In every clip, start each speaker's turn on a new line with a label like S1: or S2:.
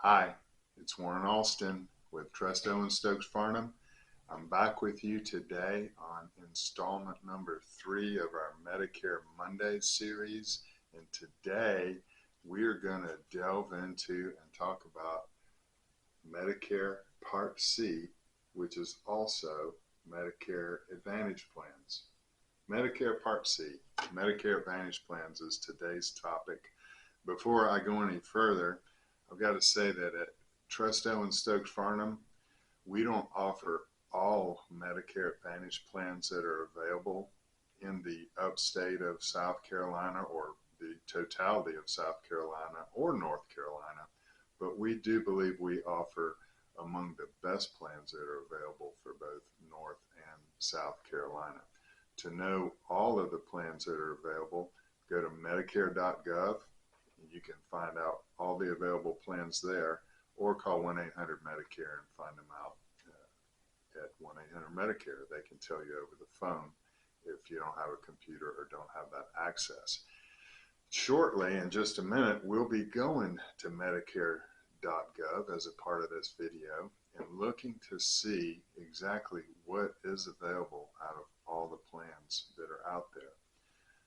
S1: Hi, it's Warren Alston with Trusto and Stokes Farnham. I'm back with you today on installment number 3 of our Medicare Monday series. And today we're going to delve into and talk about Medicare Part C, which is also Medicare Advantage plans. Medicare Part C, Medicare Advantage plans is today's topic. Before I go any further, I've got to say that at Trusto and Stokes Farnham, we don't offer all Medicare Advantage plans that are available in the upstate of South Carolina or the totality of South Carolina or North Carolina, but we do believe we offer among the best plans that are available for both North and South Carolina. To know all of the plans that are available, go to Medicare.gov. You can find out all the available plans there, or call 1-800-MEDICARE and find them out at 1-800-MEDICARE. They can tell you over the phone if you don't have a computer or don't have that access. Shortly, in just a minute, we'll be going to Medicare.gov as a part of this video and looking to see exactly what is available out of all the plans that are out there.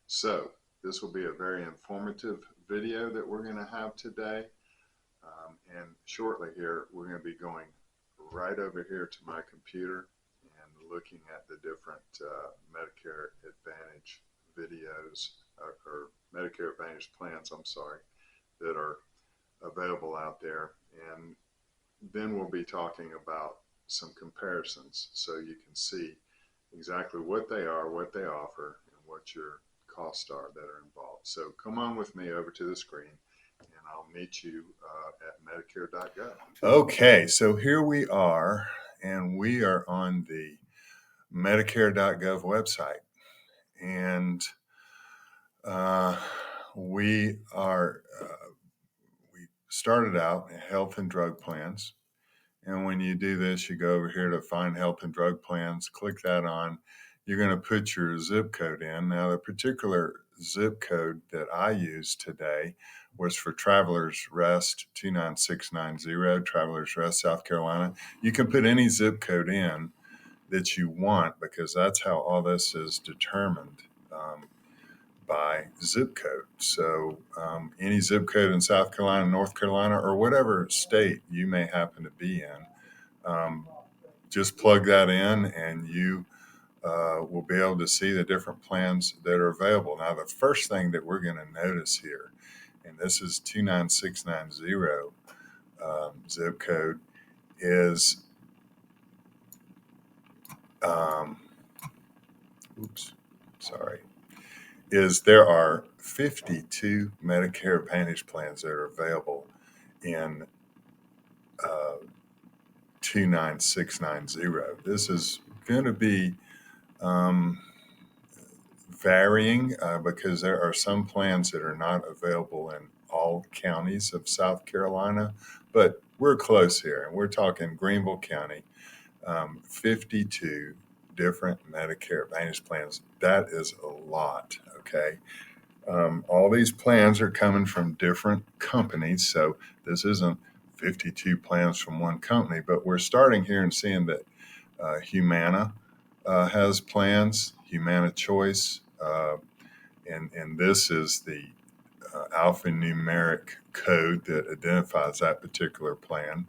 S1: So this will be a very informative video that we're going to have today. And shortly here, we're going to be going right over here to my computer and looking at the different Medicare Advantage videos or Medicare Advantage plans, that are available out there. And then we'll be talking about some comparisons so you can see exactly what they are, what they offer, and what your costs are that are involved. So come on with me over to the screen and I'll meet you at Medicare.gov. Okay, so here we are, and we are on the Medicare.gov website. And we started out health and drug plans. And when you do this, you go over here to find health and drug plans, click that on. You're going to put your zip code in. Now, the particular zip code that I used today was for Travelers Rest 29690, Travelers Rest, South Carolina. You can put any zip code in that you want because that's how all this is determined by zip code. So any zip code in South Carolina, North Carolina, or whatever state you may happen to be in, just plug that in and you will be able to see the different plans that are available. Now, the first thing that we're going to notice here, and this is 29690 zip code, is is there are 52 Medicare Advantage plans that are available in 29690. This is going to be varying because there are some plans that are not available in all counties of South Carolina, but we're close here, and we're talking Greenville County, 52 different Medicare Advantage plans. That is a lot, okay? All these plans are coming from different companies, so this isn't 52 plans from one company, but we're starting here and seeing that Humana has plans, Humana Choice, and this is the alphanumeric code that identifies that particular plan.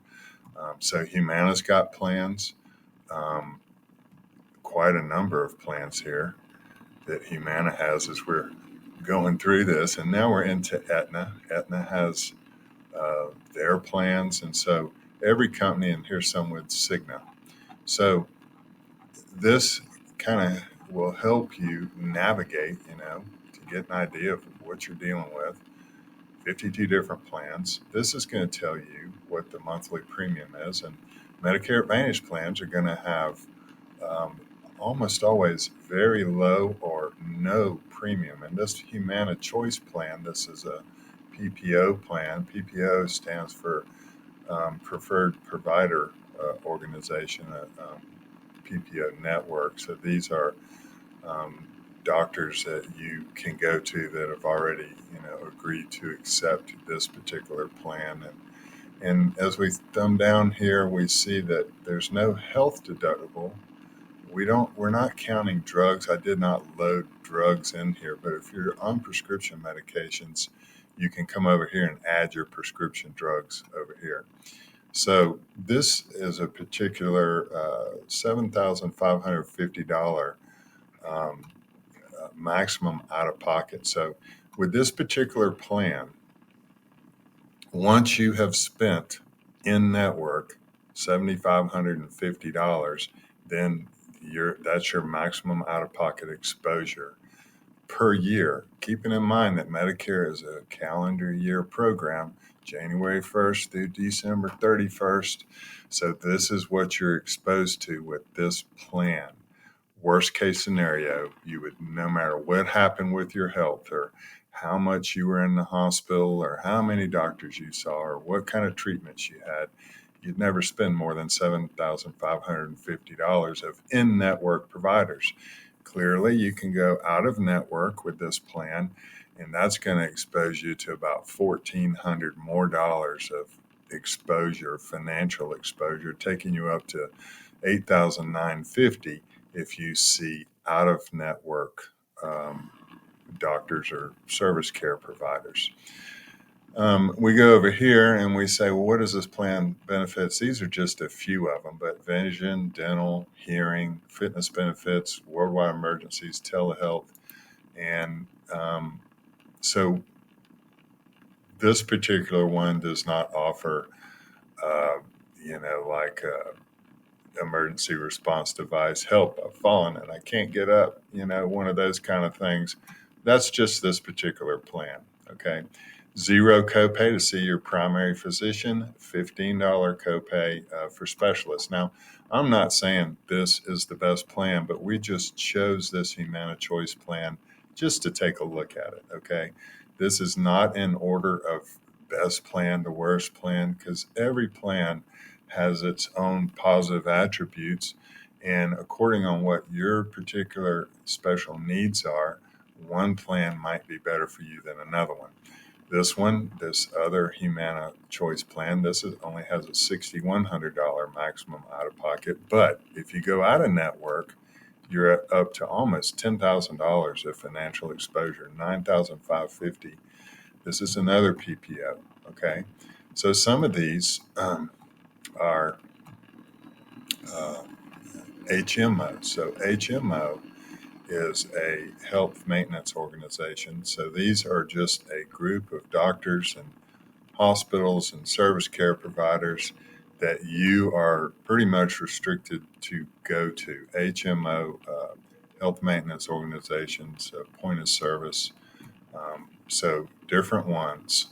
S1: So Humana's got plans, quite a number of plans here that Humana has as we're going through this. And now we're into Aetna. Aetna has their plans, and so every company, and here's some with Cigna. So this kind of will help you navigate, to get an idea of what you're dealing with. 52 different plans. This is going to tell you what the monthly premium is, and Medicare Advantage plans are going to have almost always very low or no premium. And this Humana Choice plan, this is a PPO plan. PPO stands for Preferred Provider Organization, PPO network. So these are doctors that you can go to that have already, agreed to accept this particular plan, And as we thumb down here, we see that there's no health deductible. We're not counting drugs. I did not load drugs in here, but if you're on prescription medications, you can come over here and add your prescription drugs over here. So this is a particular $7,550 maximum out of pocket. So with this particular plan, once you have spent in network $7,550, then that's your maximum out of pocket exposure per year. Keeping in mind that Medicare is a calendar year program, January 1st through December 31st. So this is what you're exposed to with this plan. Worst case scenario, you would, no matter what happened with your health or how much you were in the hospital or how many doctors you saw or what kind of treatments you had, you'd never spend more than $7,550 of in-network providers. Clearly, you can go out of network with this plan, and that's going to expose you to about $1,400 more dollars of exposure, financial exposure, taking you up to $8,950 if you see out of network doctors or service care providers. We go over here and we say, well, what does this plan benefits? These are just a few of them, but vision, dental, hearing, fitness benefits, worldwide emergencies, telehealth. And so this particular one does not offer, like emergency response device, help, I've fallen and I can't get up, one of those kind of things. That's just this particular plan. Okay. Zero copay to see your primary physician, $15 copay for specialists. Now, I'm not saying this is the best plan, but we just chose this Humana Choice plan just to take a look at it. Okay. This is not in order of best plan to worst plan, because every plan has its own positive attributes. And according on what your particular special needs are, one plan might be better for you than another one. This other Humana Choice plan, only has a $6,100 maximum out of pocket. But if you go out of network, you're up to almost $10,000 of financial exposure, $9,550. This is another PPO. Okay. So some of these are HMO. So HMO is a health maintenance organization. So these are just a group of doctors and hospitals and service care providers that you are pretty much restricted to go to. HMO, health maintenance organizations, point of service. So different ones.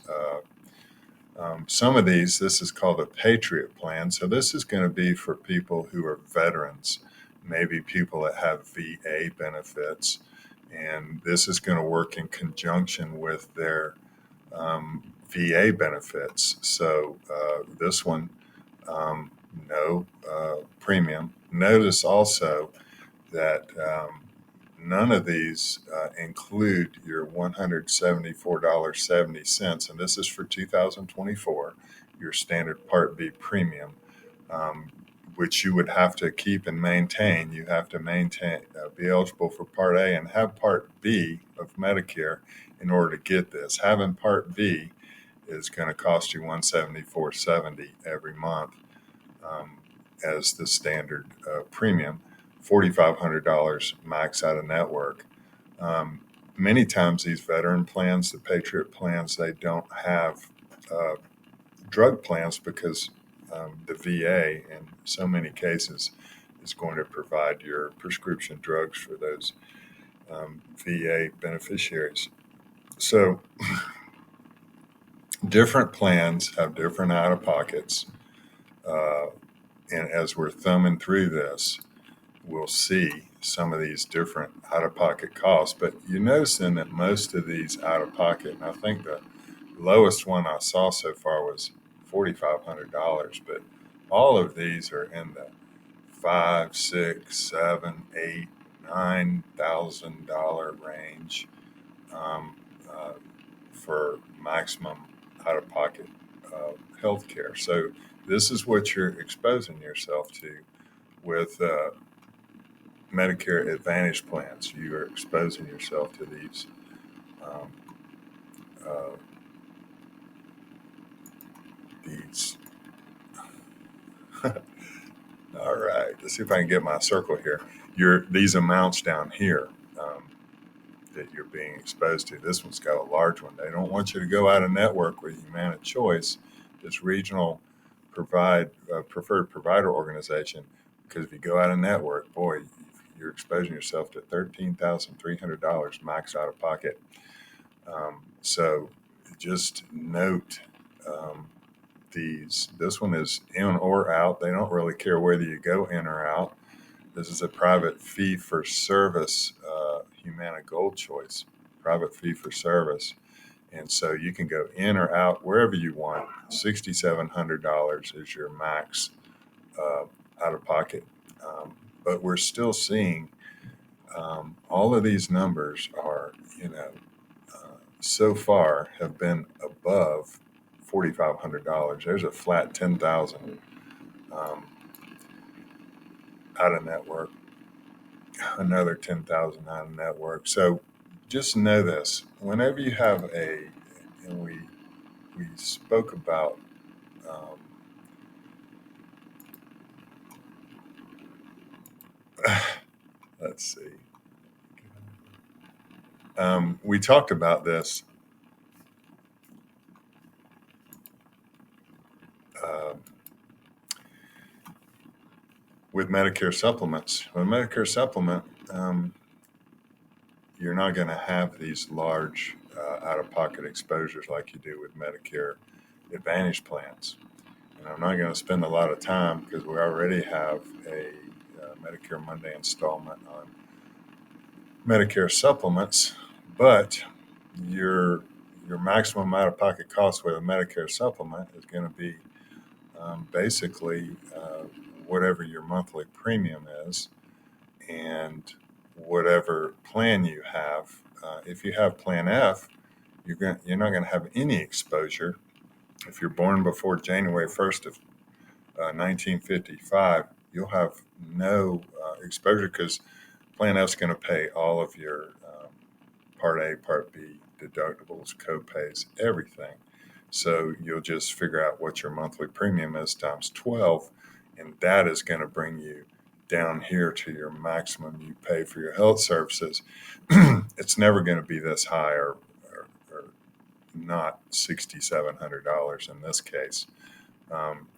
S1: Some of these, this is called a Patriot plan. So this is going to be for people who are veterans, maybe people that have VA benefits. And this is going to work in conjunction with their VA benefits. So this one, no premium. Notice also that none of these include your $174.70, and this is for 2024, your standard Part B premium, which you would have to keep and maintain. You have to be eligible for Part A and have Part B of Medicare in order to get this. Having Part B is going to cost you $174.70 every month as the standard premium. $4,500 max out of network. Many times these veteran plans, the Patriot plans, they don't have drug plans because the VA in so many cases is going to provide your prescription drugs for those VA beneficiaries. So different plans have different out-of-pockets. And as we're thumbing through this, we'll see some of these different out-of-pocket costs. But you notice then that most of these out-of-pocket, and I think the lowest one I saw so far was $4,500, but all of these are in the $5,000, $6,000, $7,000, $8,000, $9,000 range for maximum out-of-pocket health care. So this is what you're exposing yourself to with Medicare Advantage plans. You are exposing yourself to um, uh, these. All right, let's see if I can get my circle here. These amounts down here that you're being exposed to. This one's got a large one. They don't want you to go out of network with Humana Choice, this regional preferred provider organization, because if you go out of network, boy, you're exposing yourself to $13,300 max out of pocket. So just note this one is in or out. They don't really care whether you go in or out. This is a private fee for service, Humana Gold Choice, private fee for service. And so you can go in or out wherever you want. $6,700 is your max out of pocket. But we're still seeing all of these numbers are, so far have been above $4,500. There's a flat $10,000 out of network, another $10,000 out of network. So just know this: whenever you have and we spoke about let's see, we talked about this. With Medicare supplements. With Medicare supplement, you're not going to have these large out-of-pocket exposures like you do with Medicare Advantage plans. And I'm not going to spend a lot of time because we already have a Medicare Monday installment on Medicare supplements, but your maximum out-of-pocket cost with a Medicare supplement is going to be basically whatever your monthly premium is and whatever plan you have. If you have Plan F, you're not going to have any exposure. If you're born before January 1st of 1955, you'll have no exposure because Plan F is going to pay all of your Part A, Part B deductibles, co-pays, everything. So you'll just figure out what your monthly premium is times 12, and that is going to bring you down here to your maximum you pay for your health services. It's never going to be this high or not $6,700 in this case.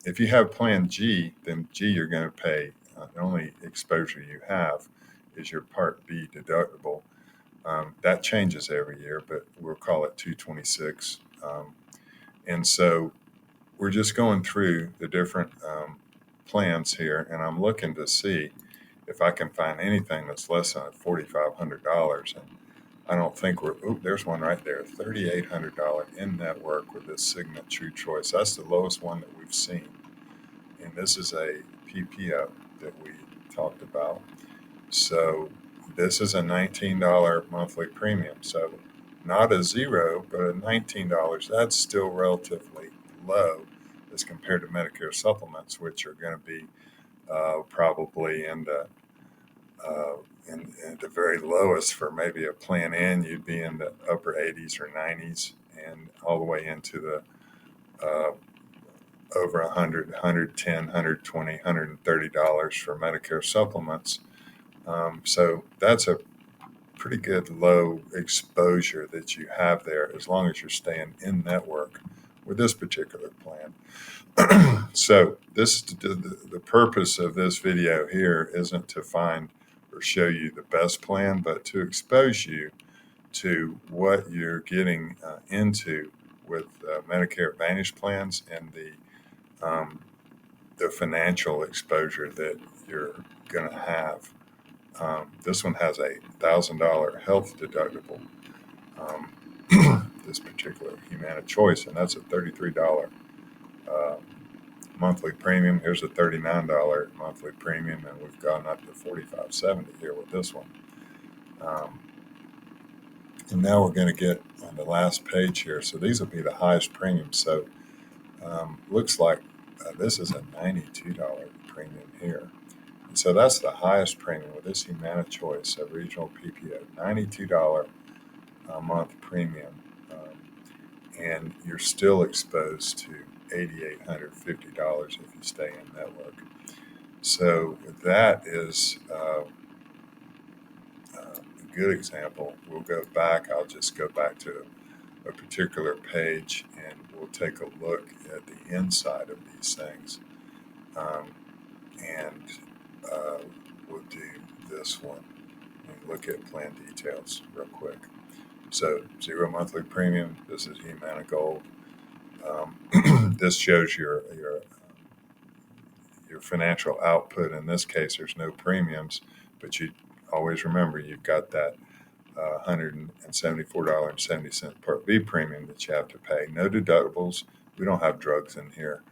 S1: If you have Plan G, then G, you're going to pay the only exposure you have is your Part B deductible. That changes every year, but we'll call it $226. And so we're just going through the different plans here, and I'm looking to see if I can find anything that's less than $4,500. And I don't think there's one right there, $3,800 in network with this Cigna True Choice. That's the lowest one that we've seen. And this is a PPO that we talked about. So this is a $19 monthly premium. So not a zero, but a $19. That's still relatively low as compared to Medicare supplements, which are going to be probably in the very lowest. For maybe a Plan N, you'd be in the upper 80s or 90s, and all the way into the over 100, 110, 120, $130 for Medicare supplements. So that's a pretty good low exposure that you have there as long as you're staying in network with this particular plan. So the purpose of this video here isn't to find or show you the best plan, but to expose you to what you're getting into with Medicare Advantage plans and the financial exposure that you're going to have. This one has a $1,000 health deductible, this particular Humana Choice, and that's a $33 monthly premium. Here's a $39 monthly premium, and we've gone up to $45.70 here with this one. And now we're going to get on the last page here. So these will be the highest premiums. So
S2: looks like this is a $92 premium here. And so that's the highest premium with this Humana choice of regional PPO, $92 a month premium. And you're still exposed to $8,850 if you stay in network. So that is a good example. We'll go back. I'll just go back to a particular page and we'll take a look at the inside of these things. And we'll do this one and look at plan details real quick. So 0 monthly premium. This is Humana Gold. This shows your financial output. In this case, there's no premiums, but you always remember you've got that $174.70 Part B premium that you have to pay. No deductibles. We don't have drugs in here.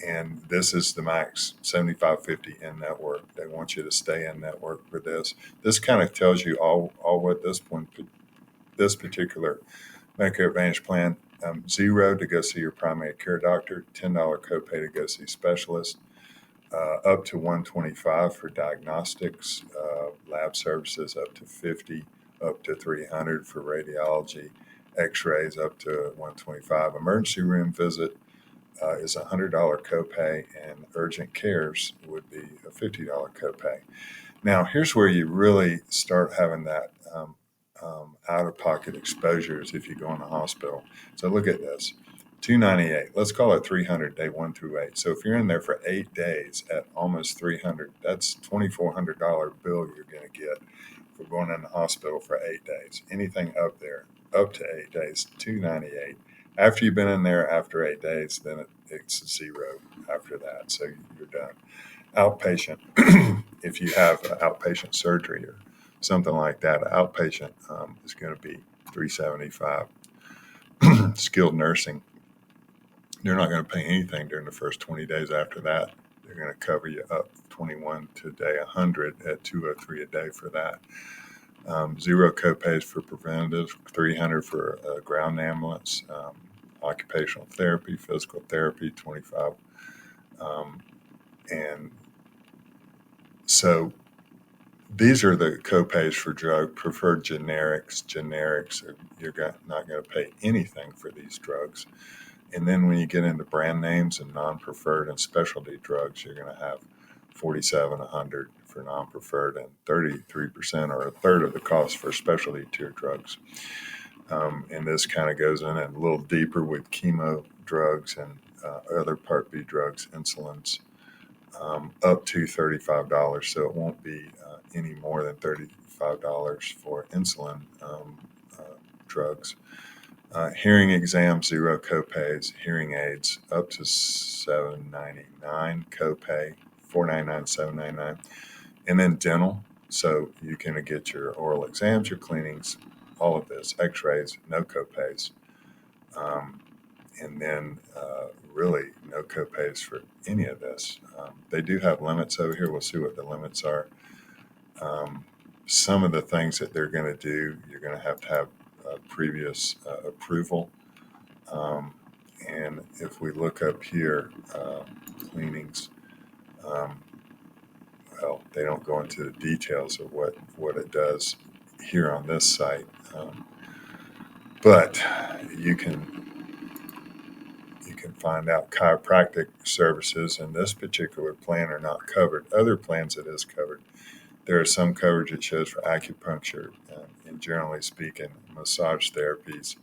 S2: And this is the max, $75.50 in network. They want you to stay in network for this. This kind of tells you all what this particular Medicare Advantage plan. $0 to go see your primary care doctor, $10 copay to go see specialist, up to $125 for diagnostics, lab services up to $50, up to $300 for radiology, X-rays up to $125. Emergency room visit is a $100 copay, and urgent cares would be a $50 copay. Now, here's where you really start having that out-of-pocket exposures if you go in the hospital. So look at this, $298. Let's call it $300 day 1 through 8. So if you're in there for 8 days at almost $300, that's $2,400 bill you're going to get for going in the hospital for 8 days. Anything up there, up to 8 days, $298. After you've been in there after 8 days, then it's $0 after that. So you're done. Outpatient, if you have outpatient surgery or something like that, outpatient is going to be $375. Skilled nursing, they're not going to pay anything during the first 20 days after that. They're going to cover you up 21 to day 100 at $203 a day for that. 0 copays for preventative, $300 for ground ambulance, occupational therapy, physical therapy, $25. And so these are the copays for drug preferred generics. Generics, you're not going to pay anything for these drugs. And then when you get into brand names and non-preferred and specialty drugs, you're going to have $47, $100 for non-preferred and 33% or a third of the cost for specialty tier drugs. And this kind of goes in a little deeper with chemo drugs and other Part B drugs, insulins, up to $35. So it won't be any more than $35 for insulin drugs. Hearing exams, 0 copays. Hearing aids, up to $799 copay, $499, $799. And then dental, so you can get your oral exams, your cleanings, all of this, X-rays, no copays. And then really no copays for any of this. They do have limits over here. We'll see what the limits are. Some of the things that they're going to do, you're going to have previous approval. And if we look up here, cleanings, well, they don't go into the details of what it does here on this site. But you can find out chiropractic services in this particular plan are not covered. Other plans it is covered. There is some coverage it shows for acupuncture and generally speaking, massage therapies,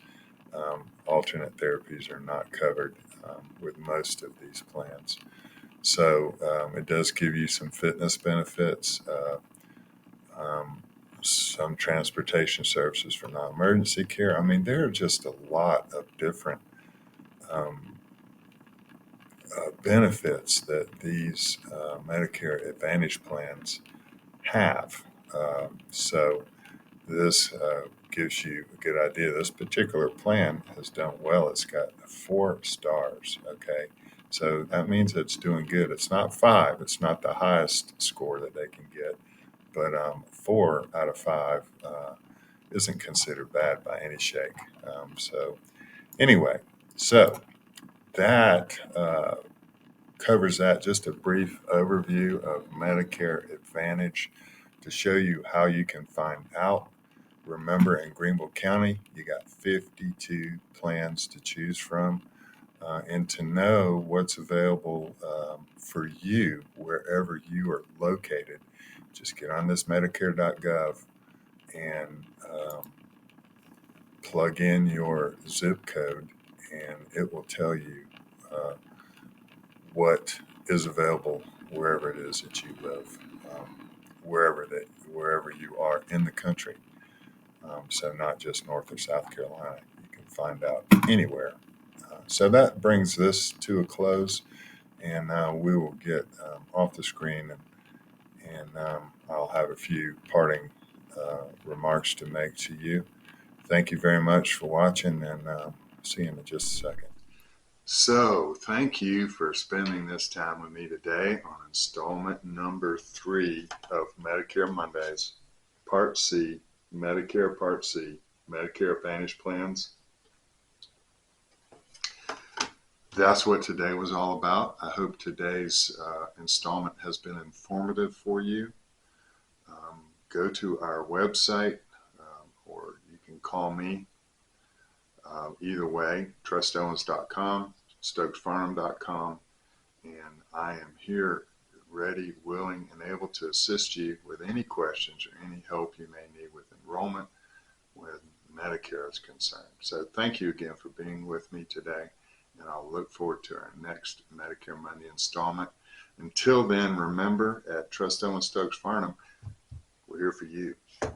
S2: alternate therapies are not covered with most of these plans. So it does give you some fitness benefits, some transportation services for non-emergency care. I mean, there are just a lot of different benefits that these Medicare Advantage plans have. So this gives you a good idea. This particular plan has done well. It's got 4 stars, okay? So that means it's doing good. It's not 5. It's not the highest score that they can get, but 4 out of 5 isn't considered bad by any shake. So anyway, So that covers that. Just a brief overview of Medicare Advantage to show you how you can find out. Remember, in Greenville County, you got 52 plans to choose from. And to know what's available for you wherever you are located, just get on this Medicare.gov and plug in your zip code, and it will tell you what is available wherever it is that you live, wherever you are in the country. So not just North or South Carolina, you can find out anywhere. So that brings this to a close, and we will get off the screen, and I'll have a few parting remarks to make to you. Thank you very much for watching, and see you in just a second.
S1: So, thank you for spending this time with me today on installment number 3 of Medicare Mondays, Part C, Medicare Part C, Medicare Advantage Plans. That's what today was all about. I hope today's installment has been informative for you. Go to our website, or you can call me. Either way, trustowens.com, stokesfarnham.com, and I am here ready, willing, and able to assist you with any questions or any help you may need with enrollment when Medicare is concerned. So thank you again for being with me today, and I'll look forward to our next Medicare Monday installment. Until then, remember, at Trust Owens Stokes Farnham, we're here for you.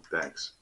S1: Thanks.